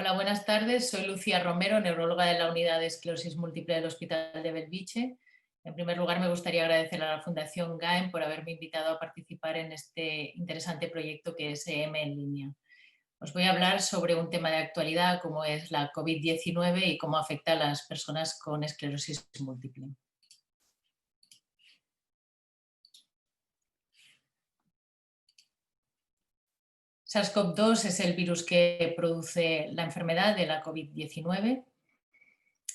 Hola, buenas tardes. Soy Lucía Romero, neuróloga de la Unidad de Esclerosis Múltiple del Hospital de Belviche. En primer lugar, me gustaría agradecer a la Fundación GAEM por haberme invitado a participar en este interesante proyecto que es EM en línea. Os voy a hablar sobre un tema de actualidad como es la COVID-19 y cómo afecta a las personas con esclerosis múltiple. SARS-CoV-2 es el virus que produce la enfermedad de la COVID-19.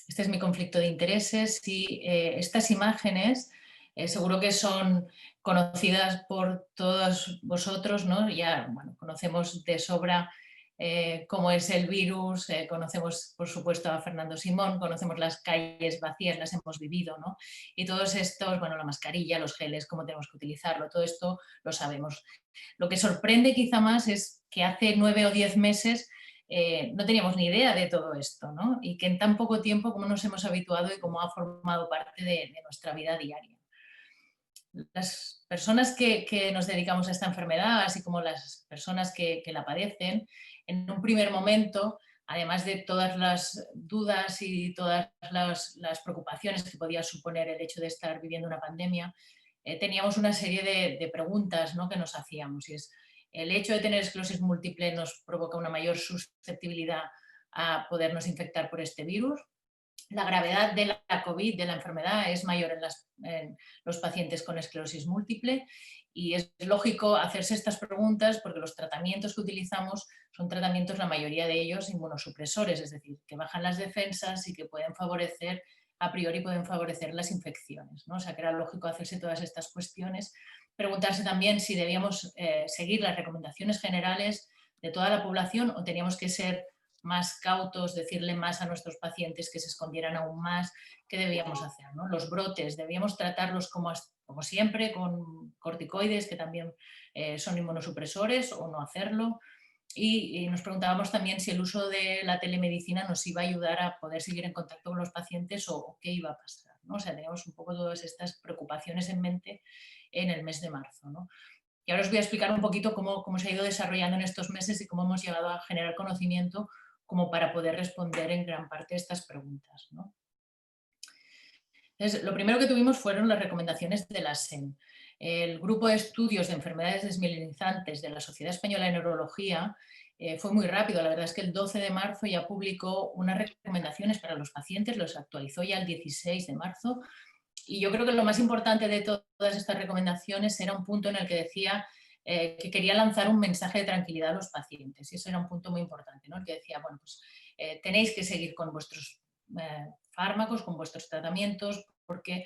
Este es mi conflicto de intereses y estas imágenes seguro que son conocidas por todos vosotros, ¿no? Ya conocemos de sobra cómo es el virus, conocemos por supuesto a Fernando Simón, conocemos las calles vacías, las hemos vivido, ¿no? Y todos estos, la mascarilla, los geles, cómo tenemos que utilizarlo, todo esto lo sabemos. Lo que sorprende quizá más es que hace 9 o 10 meses no teníamos ni idea de todo esto, ¿no? Y que en tan poco tiempo cómo nos hemos habituado y cómo ha formado parte de nuestra vida diaria. Las personas que nos dedicamos a esta enfermedad, así como las personas que la padecen, en un primer momento, además de todas las dudas y todas las preocupaciones que podía suponer el hecho de estar viviendo una pandemia, teníamos una serie de preguntas, ¿no?, que nos hacíamos. Y es, ¿el hecho de tener esclerosis múltiple nos provoca una mayor susceptibilidad a podernos infectar por este virus? La gravedad de la COVID, de la enfermedad, es mayor en los pacientes con esclerosis múltiple y es lógico hacerse estas preguntas porque los tratamientos que utilizamos son tratamientos, la mayoría de ellos, inmunosupresores, es decir, que bajan las defensas y que pueden favorecer, a priori pueden favorecer las infecciones, ¿no? O sea que era lógico hacerse todas estas cuestiones, preguntarse también si debíamos seguir las recomendaciones generales de toda la población o teníamos que ser más cautos, decirle más a nuestros pacientes que se escondieran aún más, qué debíamos hacer, ¿no? Los brotes, debíamos tratarlos como siempre, con corticoides, que también son inmunosupresores, o no hacerlo. Y nos preguntábamos también si el uso de la telemedicina nos iba a ayudar a poder seguir en contacto con los pacientes o qué iba a pasar, ¿no? O sea, teníamos un poco todas estas preocupaciones en mente en el mes de marzo, ¿no? Y ahora os voy a explicar un poquito cómo se ha ido desarrollando en estos meses y cómo hemos llegado a generar conocimiento como para poder responder en gran parte a estas preguntas, ¿no? Entonces, lo primero que tuvimos fueron las recomendaciones de la SEN. El grupo de estudios de enfermedades desmielinizantes de la Sociedad Española de Neurología fue muy rápido. La verdad es que el 12 de marzo ya publicó unas recomendaciones para los pacientes, los actualizó ya el 16 de marzo. Y yo creo que lo más importante de todas estas recomendaciones era un punto en el que decía que quería lanzar un mensaje de tranquilidad a los pacientes. Y eso era un punto muy importante, ¿no? El que decía, bueno, pues tenéis que seguir con vuestros fármacos, con vuestros tratamientos, porque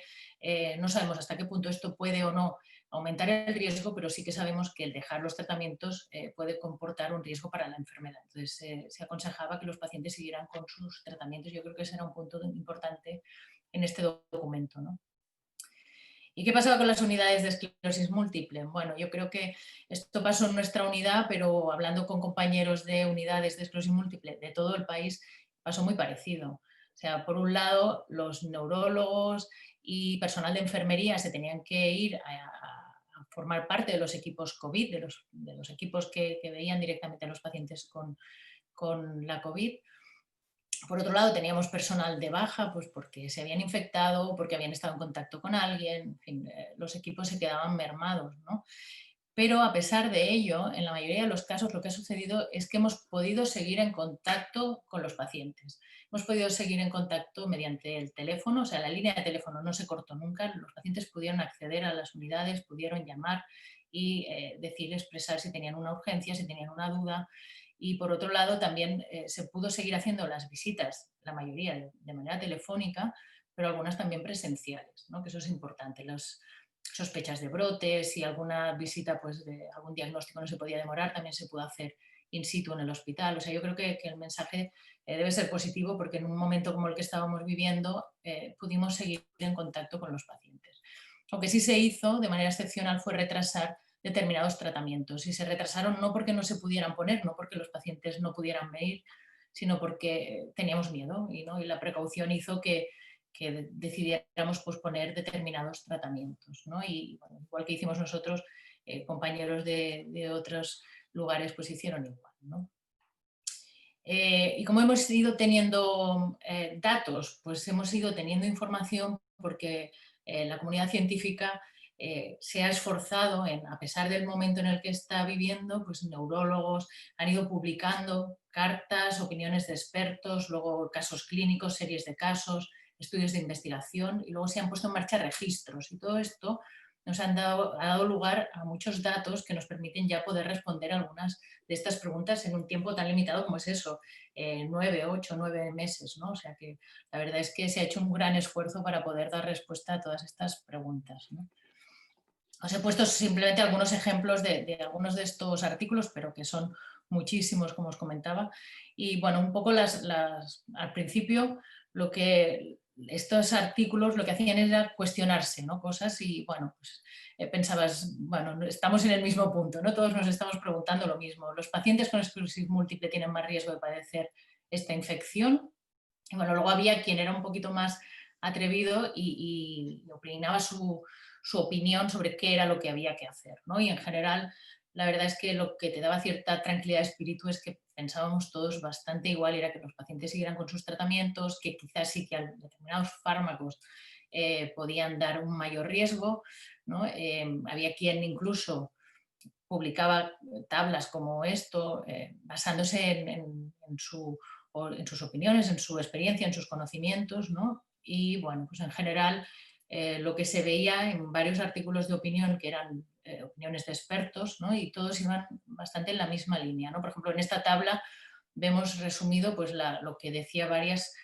no sabemos hasta qué punto esto puede o no aumentar el riesgo, pero sí que sabemos que el dejar los tratamientos puede comportar un riesgo para la enfermedad. Entonces se aconsejaba que los pacientes siguieran con sus tratamientos. Yo creo que ese era un punto importante en este documento, ¿no? ¿Y qué pasaba con las unidades de esclerosis múltiple? Bueno, yo creo que esto pasó en nuestra unidad, pero hablando con compañeros de unidades de esclerosis múltiple de todo el país, pasó muy parecido. O sea, por un lado, los neurólogos y personal de enfermería se tenían que ir a formar parte de los equipos COVID, de los equipos que veían directamente a los pacientes con la COVID. Por otro lado, teníamos personal de baja, pues porque se habían infectado, porque habían estado en contacto con alguien, en fin, los equipos se quedaban mermados, ¿no? Pero a pesar de ello, en la mayoría de los casos lo que ha sucedido es que hemos podido seguir en contacto con los pacientes. Hemos podido seguir en contacto mediante el teléfono, o sea, la línea de teléfono no se cortó nunca, los pacientes pudieron acceder a las unidades, pudieron llamar y decir, expresar si tenían una urgencia, si tenían una duda. Y por otro lado, también se pudo seguir haciendo las visitas, la mayoría de manera telefónica, pero algunas también presenciales, ¿no? Que eso es importante. Las sospechas de brotes y alguna visita, pues de algún diagnóstico no se podía demorar, también se pudo hacer in situ en el hospital. O sea, yo creo que el mensaje debe ser positivo porque en un momento como el que estábamos viviendo pudimos seguir en contacto con los pacientes. Lo que sí se hizo de manera excepcional fue retrasar determinados tratamientos y se retrasaron no porque no se pudieran poner, no porque los pacientes no pudieran venir, sino porque teníamos miedo y la precaución hizo que decidiéramos posponer determinados tratamientos, ¿no? Y bueno, igual que hicimos nosotros, compañeros de otros lugares pues hicieron igual, ¿no? Y como hemos ido teniendo datos, pues hemos ido teniendo información porque la comunidad científica se ha esforzado en, a pesar del momento en el que está viviendo, pues neurólogos han ido publicando cartas, opiniones de expertos, luego casos clínicos, series de casos, estudios de investigación y luego se han puesto en marcha registros y todo esto nos ha dado lugar a muchos datos que nos permiten ya poder responder algunas de estas preguntas en un tiempo tan limitado como es eso, 9, 8, 9 meses, ¿no? O sea que la verdad es que se ha hecho un gran esfuerzo para poder dar respuesta a todas estas preguntas, ¿no? Os he puesto simplemente algunos ejemplos de algunos de estos artículos, pero que son muchísimos, como os comentaba. Y bueno, un poco al principio lo que estos artículos lo que hacían era cuestionarse, ¿no? Cosas y bueno, pues pensabas, bueno, estamos en el mismo punto, ¿no? Todos nos estamos preguntando lo mismo. ¿Los pacientes con esclerosis múltiple tienen más riesgo de padecer esta infección? Y bueno, luego había quien era un poquito más atrevido y opinaba su opinión sobre qué era lo que había que hacer, ¿no? Y en general, la verdad es que lo que te daba cierta tranquilidad de espíritu es que pensábamos todos bastante igual, era que los pacientes siguieran con sus tratamientos, que quizás sí que determinados fármacos podían dar un mayor riesgo, ¿no? Había quien incluso publicaba tablas como esto, basándose en sus opiniones, en su experiencia, en sus conocimientos, ¿no? Y bueno, pues en general lo que se veía en varios artículos de opinión que eran opiniones de expertos, ¿no? Y todos iban bastante en la misma línea, ¿no? Por ejemplo, en esta tabla vemos resumido pues, lo que decía varias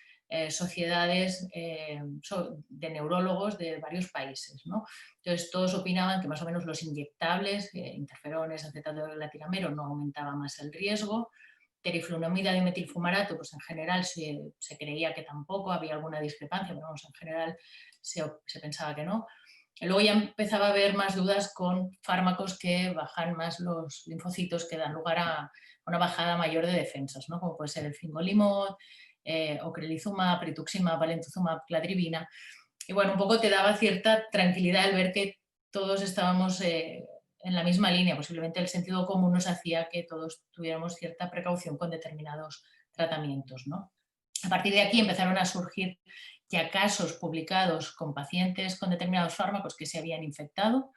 sociedades de neurólogos de varios países, ¿no? Entonces todos opinaban que más o menos los inyectables, interferones, acetato de latiramero, no aumentaba más el riesgo. Teriflunomida y metilfumarato, pues en general se creía que tampoco, había alguna discrepancia, pero vamos, en general se pensaba que no. Y luego ya empezaba a haber más dudas con fármacos que bajan más los linfocitos, que dan lugar a una bajada mayor de defensas, ¿no? Como puede ser el fingolimod, ocrelizumab, rituximab, alemtuzumab, cladribina. Y bueno, un poco te daba cierta tranquilidad el ver que todos estábamos en la misma línea. Posiblemente el sentido común nos hacía que todos tuviéramos cierta precaución con determinados tratamientos, ¿no? A partir de aquí empezaron a surgir ya casos publicados con pacientes con determinados fármacos que se habían infectado.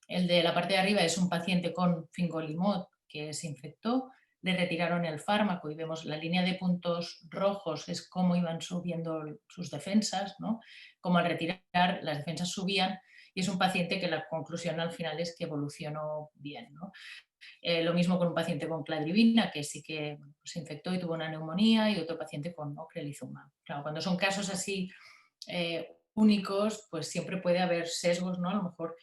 El de la parte de arriba es un paciente con fingolimod que se infectó, le retiraron el fármaco y vemos la línea de puntos rojos es cómo iban subiendo sus defensas, ¿no? Como al retirar las defensas subían y es un paciente que la conclusión al final es que evolucionó bien, ¿no? Lo mismo con un paciente con cladribina, que sí que se infectó y tuvo una neumonía, y otro paciente con ocrelizumab. Claro, cuando son casos así únicos, pues siempre puede haber sesgos, ¿no? A lo mejor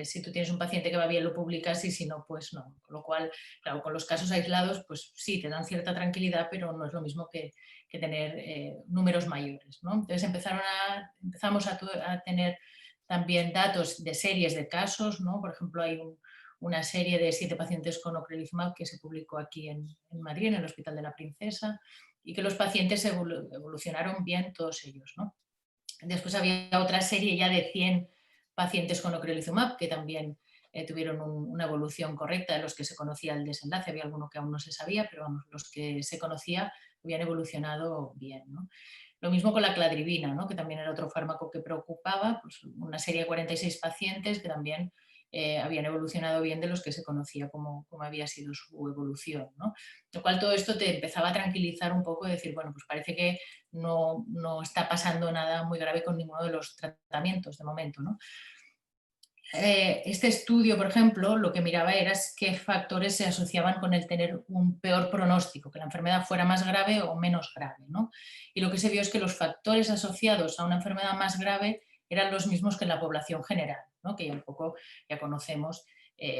si tú tienes un paciente que va bien lo publicas y si no, pues no. Con lo cual, claro, con los casos aislados, pues sí, te dan cierta tranquilidad, pero no es lo mismo que tener números mayores, ¿no? Entonces empezamos a tener también datos de series de casos, ¿no? Por ejemplo, hay una serie de 7 pacientes con ocrelizumab que se publicó aquí en Madrid, en el Hospital de la Princesa, y que los pacientes evolucionaron bien todos ellos, ¿no? Después había otra serie ya de 100 pacientes con ocrelizumab que también tuvieron una evolución correcta, de los que se conocía el desenlace, había alguno que aún no se sabía, pero vamos, los que se conocía habían evolucionado bien, ¿no? Lo mismo con la cladribina, ¿no? Que también era otro fármaco que preocupaba, pues una serie de 46 pacientes que también habían evolucionado bien de los que se conocía cómo había sido su evolución, ¿no? Lo cual todo esto te empezaba a tranquilizar un poco y decir, bueno, pues parece que no está pasando nada muy grave con ninguno de los tratamientos de momento, ¿no? Este estudio, por ejemplo, lo que miraba era qué factores se asociaban con el tener un peor pronóstico, que la enfermedad fuera más grave o menos grave, ¿no? Y lo que se vio es que los factores asociados a una enfermedad más grave eran los mismos que en la población general, ¿no? Que ya un poco ya conocemos,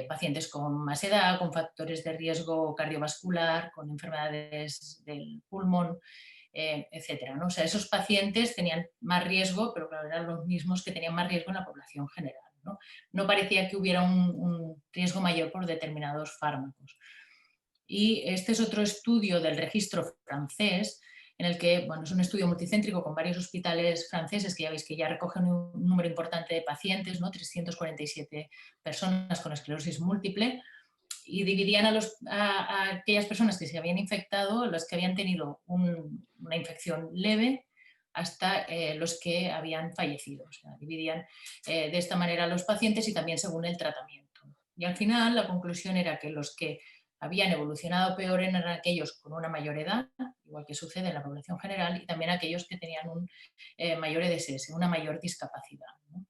pacientes con más edad, con factores de riesgo cardiovascular, con enfermedades del pulmón, etcétera, ¿no? O sea, esos pacientes tenían más riesgo, pero claro, eran los mismos que tenían más riesgo en la población general. No parecía que hubiera un riesgo mayor por determinados fármacos. Y este es otro estudio del registro francés, en el que, bueno, es un estudio multicéntrico con varios hospitales franceses que ya veis que ya recogen un número importante de pacientes, ¿no? 347 personas con esclerosis múltiple, y dividían a aquellas personas que se habían infectado, los que habían tenido una infección leve, hasta los que habían fallecido. O sea, dividían de esta manera a los pacientes y también según el tratamiento. Y al final la conclusión era que los que habían evolucionado peor eran aquellos con una mayor edad, igual que sucede en la población general, y también aquellos que tenían un mayor EDSS, una mayor discapacidad, ¿no?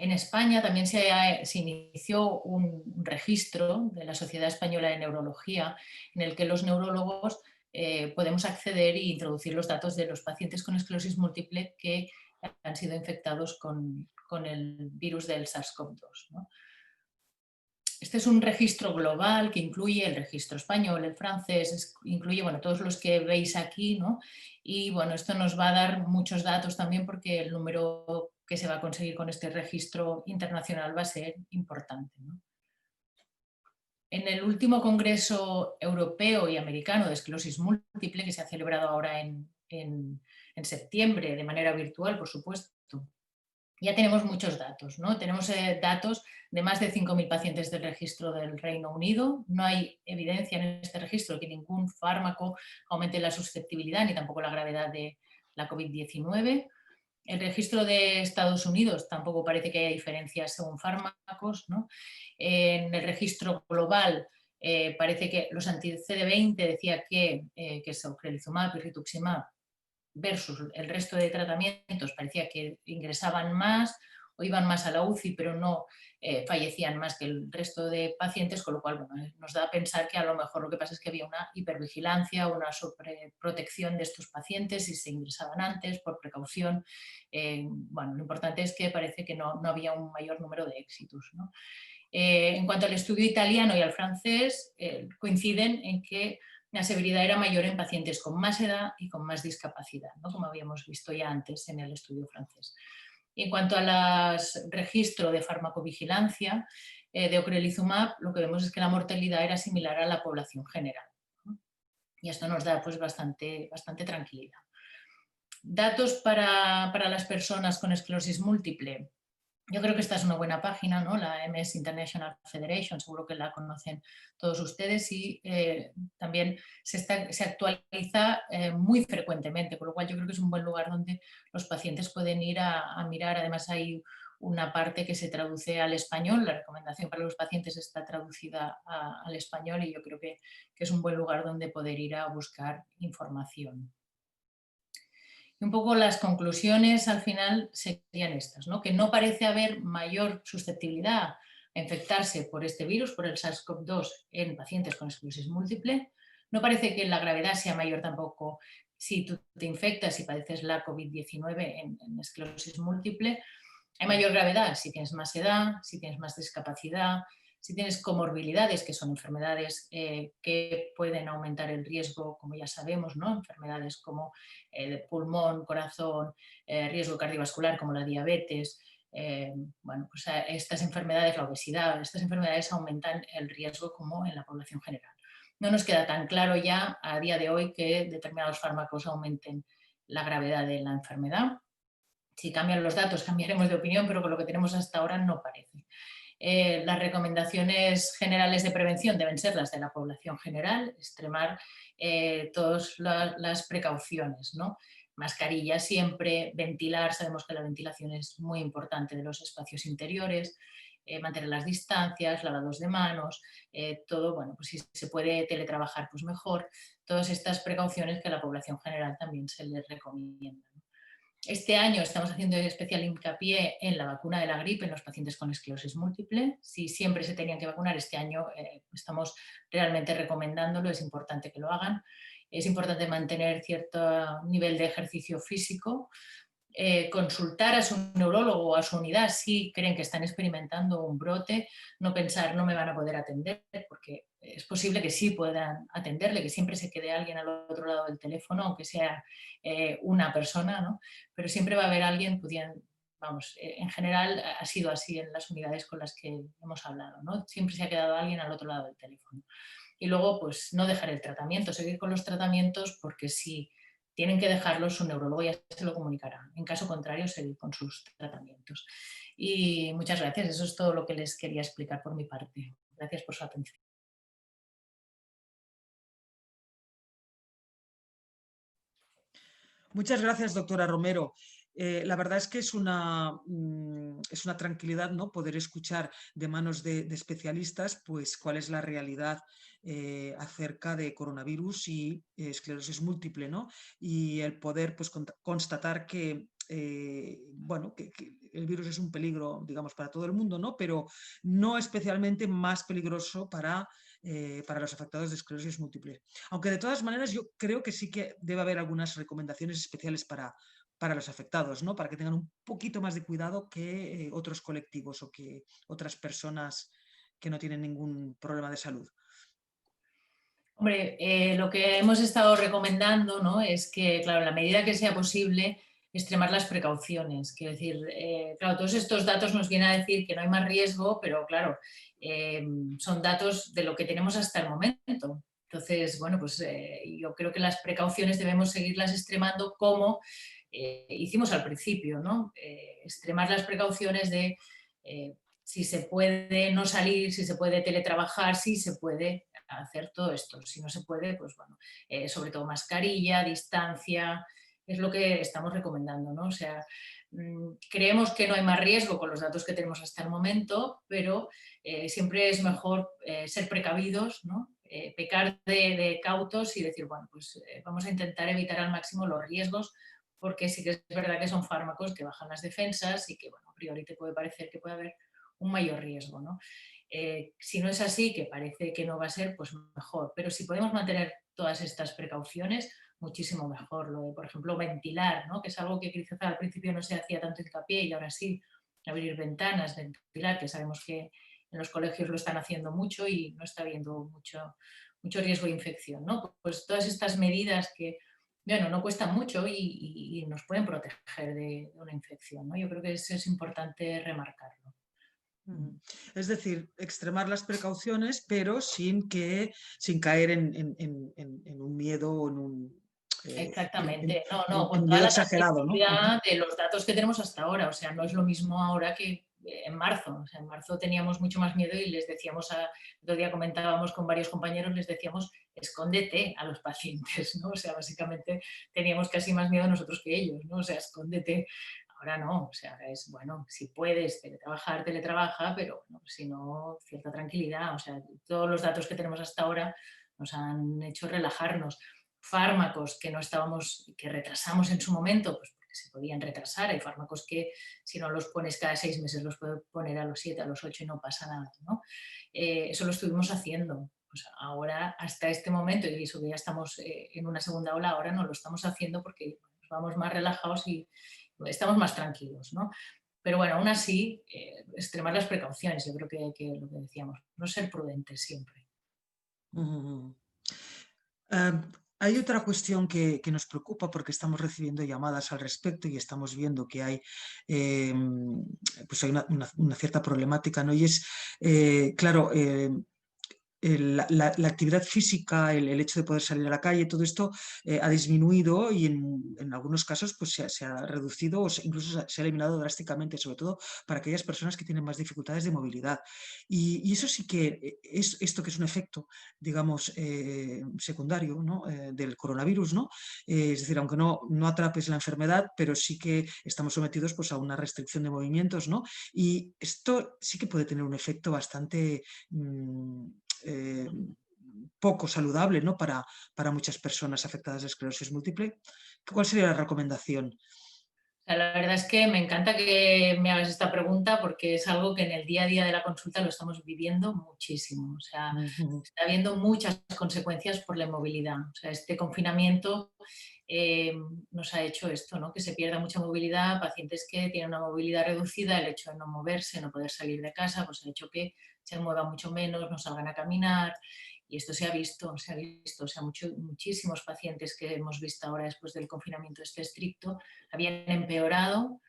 En España también se inició un registro de la Sociedad Española de Neurología en el que los neurólogos podemos acceder e introducir los datos de los pacientes con esclerosis múltiple que han sido infectados con el virus del SARS-CoV-2, ¿no? Este es un registro global que incluye el registro español, el francés, incluye todos los que veis aquí, ¿no? Y bueno, esto nos va a dar muchos datos también porque el número que se va a conseguir con este registro internacional va a ser importante, ¿no? En el último Congreso Europeo y Americano de Esclerosis Múltiple, que se ha celebrado ahora en septiembre de manera virtual, por supuesto, ya tenemos muchos datos, ¿no? Tenemos datos de más de 5.000 pacientes del registro del Reino Unido. No hay evidencia en este registro de que ningún fármaco aumente la susceptibilidad ni tampoco la gravedad de la COVID-19. El registro de Estados Unidos tampoco parece que haya diferencias según fármacos, ¿no? En el registro global parece que los anti-CD20 decía que es ocrelizumab y rituximab versus el resto de tratamientos parecía que ingresaban más o iban más a la UCI, pero no fallecían más que el resto de pacientes, con lo cual nos da a pensar que a lo mejor lo que pasa es que había una hipervigilancia, una sobreprotección de estos pacientes y se ingresaban antes por precaución. Lo importante es que parece que no había un mayor número de éxitos, ¿no? En cuanto al estudio italiano y al francés, coinciden en que la severidad era mayor en pacientes con más edad y con más discapacidad, ¿no? Como habíamos visto ya antes en el estudio francés. Y en cuanto al registro de farmacovigilancia de ocrelizumab, lo que vemos es que la mortalidad era similar a la población general, ¿no? Y esto nos da pues, bastante tranquilidad. Datos para las personas con esclerosis múltiple. Yo creo que esta es una buena página, ¿no? La MS International Federation, seguro que la conocen todos ustedes y también se actualiza muy frecuentemente, con lo cual yo creo que es un buen lugar donde los pacientes pueden ir a mirar. Además hay una parte que se traduce al español, la recomendación para los pacientes está traducida al español y yo creo que es un buen lugar donde poder ir a buscar información. Y un poco las conclusiones al final serían estas, ¿no? Que no parece haber mayor susceptibilidad a infectarse por este virus, por el SARS-CoV-2 en pacientes con esclerosis múltiple. No parece que la gravedad sea mayor tampoco si tú te infectas y padeces la COVID-19 en esclerosis múltiple. Hay mayor gravedad si tienes más edad, si tienes más discapacidad, si tienes comorbilidades, que son enfermedades que pueden aumentar el riesgo, como ya sabemos, ¿no? Enfermedades como de pulmón, corazón, riesgo cardiovascular como la diabetes. Pues estas enfermedades, la obesidad, estas enfermedades aumentan el riesgo como en la población general. No nos queda tan claro ya a día de hoy que determinados fármacos aumenten la gravedad de la enfermedad. Si cambian los datos cambiaremos de opinión, pero con lo que tenemos hasta ahora no parece. Las recomendaciones generales de prevención deben ser las de la población general, extremar todas las precauciones, ¿no? Mascarilla siempre, ventilar, sabemos que la ventilación es muy importante de los espacios interiores, mantener las distancias, lavados de manos, todo, pues si se puede teletrabajar, pues mejor. Todas estas precauciones que a la población general también se les recomienda. Este año estamos haciendo especial hincapié en la vacuna de la gripe en los pacientes con esclerosis múltiple. Si siempre se tenían que vacunar, este año estamos realmente recomendándolo, es importante que lo hagan. Es importante mantener cierto nivel de ejercicio físico, consultar a su neurólogo o a su unidad si creen que están experimentando un brote, no pensar no me van a poder atender, porque es posible que sí puedan atenderle, que siempre se quede alguien al otro lado del teléfono, aunque sea una persona, ¿no? Pero siempre va a haber alguien pudiendo. En general ha sido así en las unidades con las que hemos hablado, ¿no? Siempre se ha quedado alguien al otro lado del teléfono. Y luego, pues no dejar el tratamiento, seguir con los tratamientos, porque si tienen que dejarlo, su neurólogo ya se lo comunicará. En caso contrario, seguir con sus tratamientos. Y muchas gracias, eso es todo lo que les quería explicar por mi parte. Gracias por su atención. Muchas gracias, doctora Romero. La verdad es que es una tranquilidad, ¿no?, poder escuchar de manos de especialistas pues, cuál es la realidad acerca de coronavirus y esclerosis múltiple, ¿no? Y el poder pues, constatar que, bueno, que el virus es un peligro, digamos, para todo el mundo, ¿no?, pero no especialmente más peligroso para los afectados de esclerosis múltiple. Aunque de todas maneras yo creo que sí que debe haber algunas recomendaciones especiales para los afectados, ¿no?, para que tengan un poquito más de cuidado que otros colectivos o que otras personas que no tienen ningún problema de salud. Hombre, lo que hemos estado recomendando, ¿no?, es que, claro, en la medida que sea posible, extremar las precauciones. Quiero decir, claro, todos estos datos nos vienen a decir que no hay más riesgo, pero claro, son datos de lo que tenemos hasta el momento. Entonces, bueno, pues yo creo que las precauciones debemos seguirlas extremando como hicimos al principio, ¿no? Extremar las precauciones de si se puede no salir, si se puede teletrabajar, si se puede hacer todo esto. Si no se puede, pues bueno, sobre todo mascarilla, distancia, es lo que estamos recomendando, ¿no? O sea, creemos que no hay más riesgo con los datos que tenemos hasta el momento, pero siempre es mejor ser precavidos, ¿no? Pecar de cautos y decir, bueno, pues vamos a intentar evitar al máximo los riesgos, porque sí que es verdad que son fármacos que bajan las defensas y que, bueno, a priori te puede parecer que puede haber un mayor riesgo, ¿no? Si no es así, que parece que no va a ser, pues mejor. Pero si podemos mantener todas estas precauciones, muchísimo mejor. Lo de, por ejemplo, ventilar, ¿no?, que es algo que quizás al principio no se hacía tanto hincapié y ahora sí, abrir ventanas, ventilar, que sabemos que en los colegios lo están haciendo mucho y no está habiendo mucho riesgo de infección, ¿no? Pues todas estas medidas que, bueno, no cuestan mucho y nos pueden proteger de una infección, ¿no? Yo creo que eso es importante remarcarlo. Es decir, extremar las precauciones, pero sin caer en un miedo o Exactamente, no, en con toda miedo la exagerado, ¿no? tranquilidad de los datos que tenemos hasta ahora, o sea, no es lo mismo ahora que en marzo, o sea, en marzo teníamos mucho más miedo y les decíamos, el otro día comentábamos con varios compañeros, les decíamos, escóndete a los pacientes, ¿no? O sea, básicamente teníamos casi más miedo nosotros que ellos, ¿no? O sea, escóndete. Ahora no, o sea, es bueno, si puedes teletrabajar, teletrabaja, pero bueno, si no, cierta tranquilidad, o sea, todos los datos que tenemos hasta ahora nos han hecho relajarnos. Fármacos que no estábamos, que retrasamos en su momento, pues porque se podían retrasar. Hay fármacos que si no los pones cada 6 meses, los puedes poner a los 7, a los 8 y no pasa nada, ¿no? Eso lo estuvimos haciendo. Pues ahora, hasta este momento, y eso que ya estamos en una segunda ola, ahora no lo estamos haciendo porque nos vamos más relajados y estamos más tranquilos, ¿no? Pero bueno, aún así, extremar las precauciones, yo creo que lo que decíamos, no ser prudentes siempre. Ujú. Hay otra cuestión que nos preocupa porque estamos recibiendo llamadas al respecto y estamos viendo que hay, pues hay una cierta problemática, ¿no? Y es, claro, la actividad física, el hecho de poder salir a la calle, todo esto ha disminuido y en algunos casos pues, se ha reducido o incluso se ha eliminado drásticamente, sobre todo para aquellas personas que tienen más dificultades de movilidad. Y eso sí que es esto que es un efecto, digamos, secundario, ¿no?, del coronavirus, ¿no? Es decir, aunque no atrapes la enfermedad, pero sí que estamos sometidos pues, a una restricción de movimientos, ¿no? Y esto sí que puede tener un efecto bastante eh, poco saludable, ¿no?, para muchas personas afectadas de esclerosis múltiple. ¿Cuál sería la recomendación? La verdad es que me encanta que me hagas esta pregunta porque es algo que en el día a día de la consulta lo estamos viviendo muchísimo. O sea, Ujú. está habiendo muchas consecuencias por la inmovilidad. O sea, este confinamiento eh, nos ha hecho esto, ¿no?, que se pierda mucha movilidad, pacientes que tienen una movilidad reducida, el hecho de no moverse, no poder salir de casa, pues ha hecho que se mueva mucho menos, no salgan a caminar. Y esto se ha visto, o sea, muchísimos pacientes que hemos visto ahora después del confinamiento este estricto habían empeorado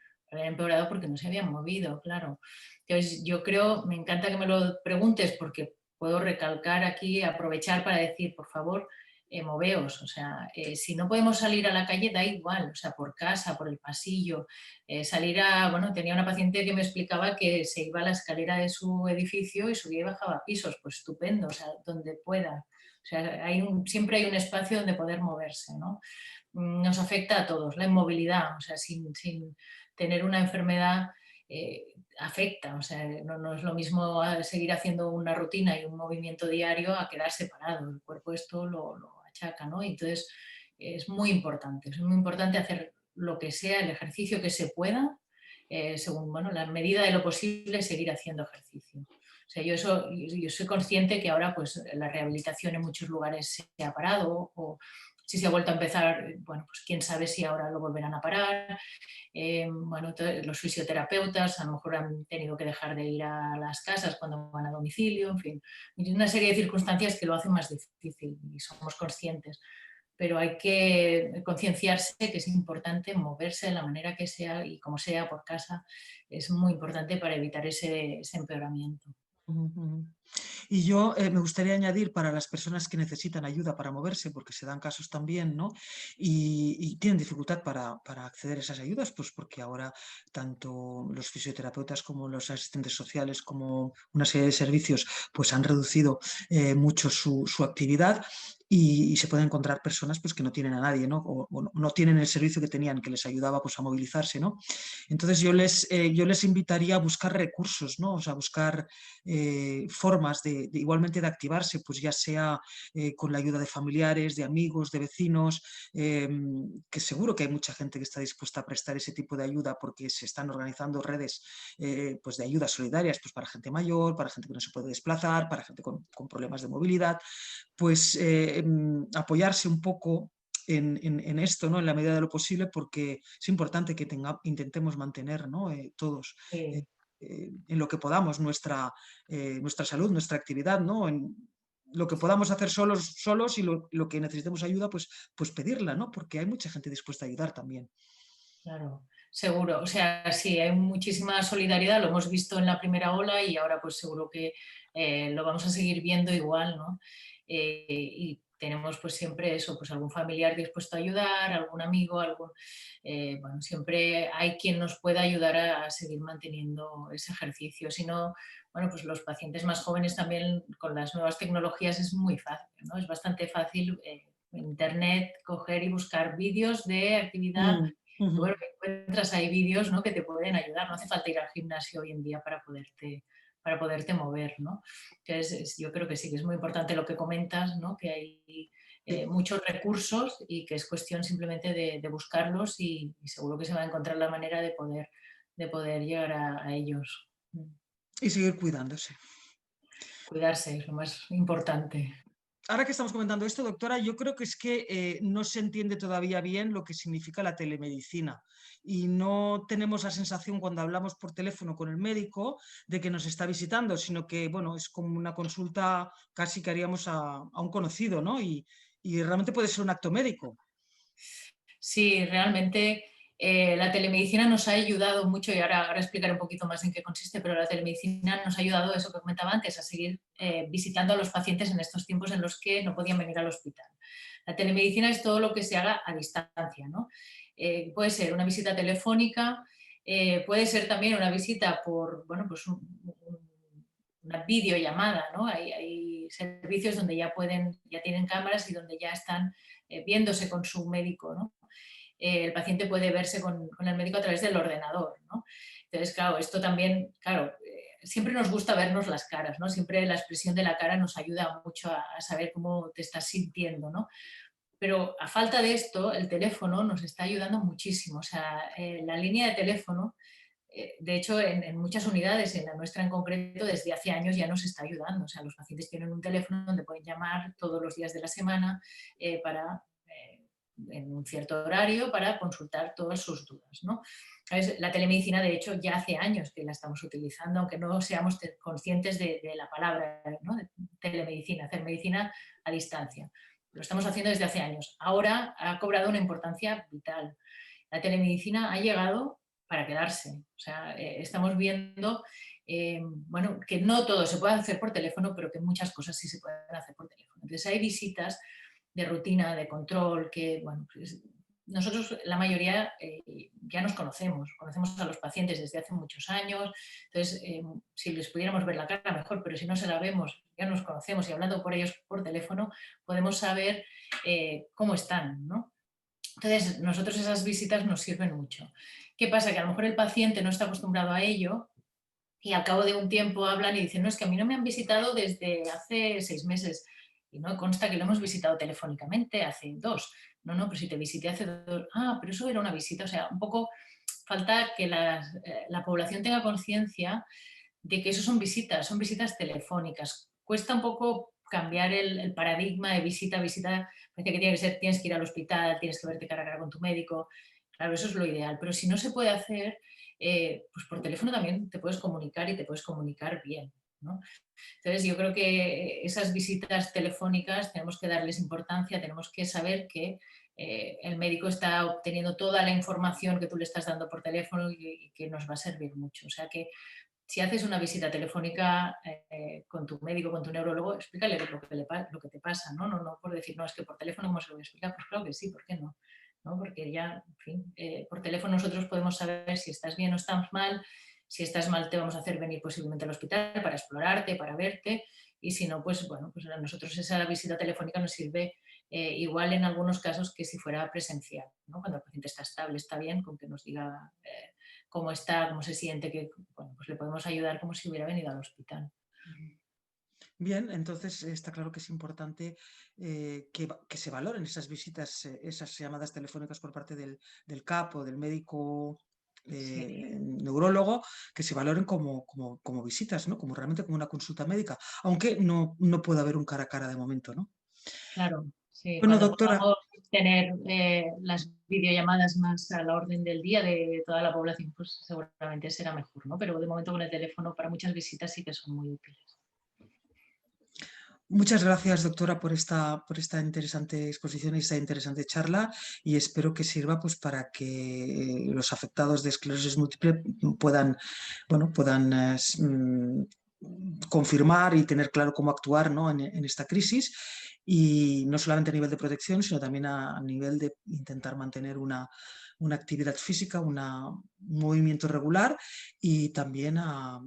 porque no se habían movido, claro. Entonces, yo creo, me encanta que me lo preguntes porque puedo recalcar aquí, aprovechar para decir, por favor, moveos, o sea, si no podemos salir a la calle da igual, o sea, por casa, por el pasillo, salir a, bueno, tenía una paciente que me explicaba que se iba a la escalera de su edificio y subía y bajaba pisos, pues estupendo, o sea, donde pueda, o sea, siempre hay un espacio donde poder moverse, ¿no? Nos afecta a todos, la inmovilidad, o sea, sin tener una enfermedad afecta, o sea, no es lo mismo seguir haciendo una rutina y un movimiento diario a quedarse parado, el cuerpo esto lo achaca, ¿no? Y entonces es muy importante hacer lo que sea, el ejercicio que se pueda, según, bueno, la medida de lo posible, seguir haciendo ejercicio. O sea, yo soy consciente que ahora pues la rehabilitación en muchos lugares se ha parado, o si se ha vuelto a empezar, bueno, pues quién sabe si ahora lo volverán a parar. Bueno, los fisioterapeutas a lo mejor han tenido que dejar de ir a las casas cuando van a domicilio, en fin, hay una serie de circunstancias que lo hacen más difícil y somos conscientes, pero hay que concienciarse que es importante moverse de la manera que sea y como sea por casa, es muy importante para evitar ese empeoramiento. Ujú. Y yo me gustaría añadir para las personas que necesitan ayuda para moverse, porque se dan casos también, ¿no? Y tienen dificultad para acceder a esas ayudas, pues porque ahora tanto los fisioterapeutas como los asistentes sociales, como una serie de servicios, pues han reducido mucho su actividad. Y se pueden encontrar personas pues, que no tienen a nadie, ¿no? O no tienen el servicio que tenían, que les ayudaba pues, a movilizarse, ¿no? Entonces yo les invitaría a buscar recursos, ¿no? O sea, buscar formas igualmente de activarse, pues ya sea con la ayuda de familiares, de amigos, de vecinos, que seguro que hay mucha gente que está dispuesta a prestar ese tipo de ayuda porque se están organizando redes pues de ayudas solidarias pues para gente mayor, para gente que no se puede desplazar, para gente con problemas de movilidad, pues apoyarse un poco en esto, ¿no? En la medida de lo posible, porque es importante que intentemos mantener, ¿no? Todos eh, Sí. en lo que podamos nuestra salud, nuestra actividad, ¿no? En lo que podamos hacer solos y lo que necesitemos ayuda, pues pedirla, ¿no? Porque hay mucha gente dispuesta a ayudar también. Claro, seguro. O sea, sí, hay muchísima solidaridad, lo hemos visto en la primera ola y ahora pues seguro que lo vamos a seguir viendo igual, ¿no? Y tenemos pues siempre eso, pues algún familiar dispuesto a ayudar, algún amigo, bueno, siempre hay quien nos pueda ayudar a seguir manteniendo ese ejercicio. Si no, bueno, pues los pacientes más jóvenes también con las nuevas tecnologías es muy fácil, ¿no? Es bastante fácil en internet coger y buscar vídeos de actividad. Mm, Y ujú. bueno, encuentras ahí vídeos, ¿no?, que te pueden ayudar, no hace falta ir al gimnasio hoy en día para poderte mover, ¿no? Entonces, yo creo que sí, que es muy importante lo que comentas, ¿no?, que hay Sí. muchos recursos y que es cuestión simplemente de buscarlos y seguro que se va a encontrar la manera de poder llegar a ellos. Y seguir cuidándose. Cuidarse es lo más importante. Ahora que estamos comentando esto, doctora, yo creo que es que no se entiende todavía bien lo que significa la telemedicina y no tenemos la sensación cuando hablamos por teléfono con el médico de que nos está visitando, sino que, bueno, es como una consulta casi que haríamos a un conocido, ¿no? Y realmente puede ser un acto médico. Sí, realmente la telemedicina nos ha ayudado mucho y ahora explicaré un poquito más en qué consiste, pero la telemedicina nos ha ayudado, eso que comentaba antes, a seguir visitando a los pacientes en estos tiempos en los que no podían venir al hospital. La telemedicina es todo lo que se haga a distancia, ¿no? Puede ser una visita telefónica, puede ser también una visita por, bueno, pues una videollamada, ¿no? Hay servicios donde ya tienen cámaras y donde ya están viéndose con su médico, ¿no? El paciente puede verse con el médico a través del ordenador, ¿no? Entonces, claro, esto también, claro, siempre nos gusta vernos las caras, ¿no? Siempre la expresión de la cara nos ayuda mucho a saber cómo te estás sintiendo, ¿no? Pero a falta de esto, el teléfono nos está ayudando muchísimo. O sea, la línea de teléfono, de hecho, en muchas unidades, en la nuestra en concreto, desde hace años ya nos está ayudando. O sea, los pacientes tienen un teléfono donde pueden llamar todos los días de la semana en un cierto horario para consultar todas sus dudas, ¿no? La telemedicina, de hecho, ya hace años que la estamos utilizando, aunque no seamos conscientes de la palabra, ¿no?, de telemedicina, hacer medicina a distancia. Lo estamos haciendo desde hace años. Ahora ha cobrado una importancia vital. La telemedicina ha llegado para quedarse. O sea, estamos viendo bueno, que no todo se puede hacer por teléfono, pero que muchas cosas sí se pueden hacer por teléfono. Entonces hay visitas de rutina, de control, que bueno, pues, nosotros la mayoría ya nos conocemos a los pacientes desde hace muchos años, entonces si les pudiéramos ver la cara mejor, pero si no se la vemos, ya nos conocemos y hablando por ellos por teléfono podemos saber cómo están, ¿no? Entonces, nosotros esas visitas nos sirven mucho. ¿Qué pasa? Que a lo mejor el paciente no está acostumbrado a ello y al cabo de un tiempo hablan y dicen, no, es que a mí no me han visitado desde hace 6 meses. Y no consta que lo hemos visitado telefónicamente hace 2. No, no, pero si te visité hace 2. Ah, pero eso era una visita. O sea, un poco falta que la población tenga conciencia de que eso son visitas telefónicas. Cuesta un poco cambiar el paradigma de visita a visita, parece que tiene que ser, tienes que ir al hospital, tienes que verte cara a cara con tu médico, claro, eso es lo ideal, pero si no se puede hacer, pues por teléfono también te puedes comunicar y te puedes comunicar bien, ¿no? Entonces yo creo que esas visitas telefónicas tenemos que darles importancia, tenemos que saber que el médico está obteniendo toda la información que tú le estás dando por teléfono y que nos va a servir mucho. O sea que si haces una visita telefónica con tu médico, con tu neurólogo, explícale lo que te pasa, ¿no? No por decir, no, es que por teléfono, ¿cómo se lo voy a explicar? Pues claro que sí, ¿por qué no? ¿No? Porque ya, en fin, por teléfono nosotros podemos saber si estás bien o estás mal. Si estás mal, te vamos a hacer venir posiblemente al hospital para explorarte, para verte. Y si no, pues bueno, pues a nosotros esa visita telefónica nos sirve igual en algunos casos que si fuera presencial, ¿no? Cuando el paciente está estable, está bien, con que nos diga cómo está, cómo se siente, que bueno, pues le podemos ayudar como si hubiera venido al hospital. Bien, entonces está claro que es importante que se valoren esas visitas, esas llamadas telefónicas por parte del CAP o del médico Sí, neurólogo, que se valoren como visitas, ¿no? Como realmente como una consulta médica, aunque no pueda haber un cara a cara de momento, ¿no? claro. Sí, Bueno, cuando doctora, podamos tener las videollamadas más a la orden del día de toda la población, pues seguramente será mejor, ¿no? Pero de momento con el teléfono para muchas visitas sí que son muy útiles. muchas gracias, doctora, por esta interesante exposición y esta interesante charla y espero que sirva pues, para que los afectados de esclerosis múltiple puedan, bueno, confirmar y tener claro cómo actuar, ¿no? en esta crisis y no solamente a nivel de protección, sino también a nivel de intentar mantener una actividad física, un movimiento regular y también a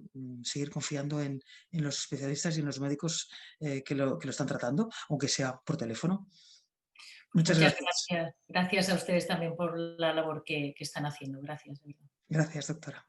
seguir confiando en los especialistas y en los médicos que lo están tratando, aunque sea por teléfono. Pues Muchas muchas gracias. gracias. Gracias a ustedes también por la labor que están haciendo. Gracias. De verdad. Gracias, doctora.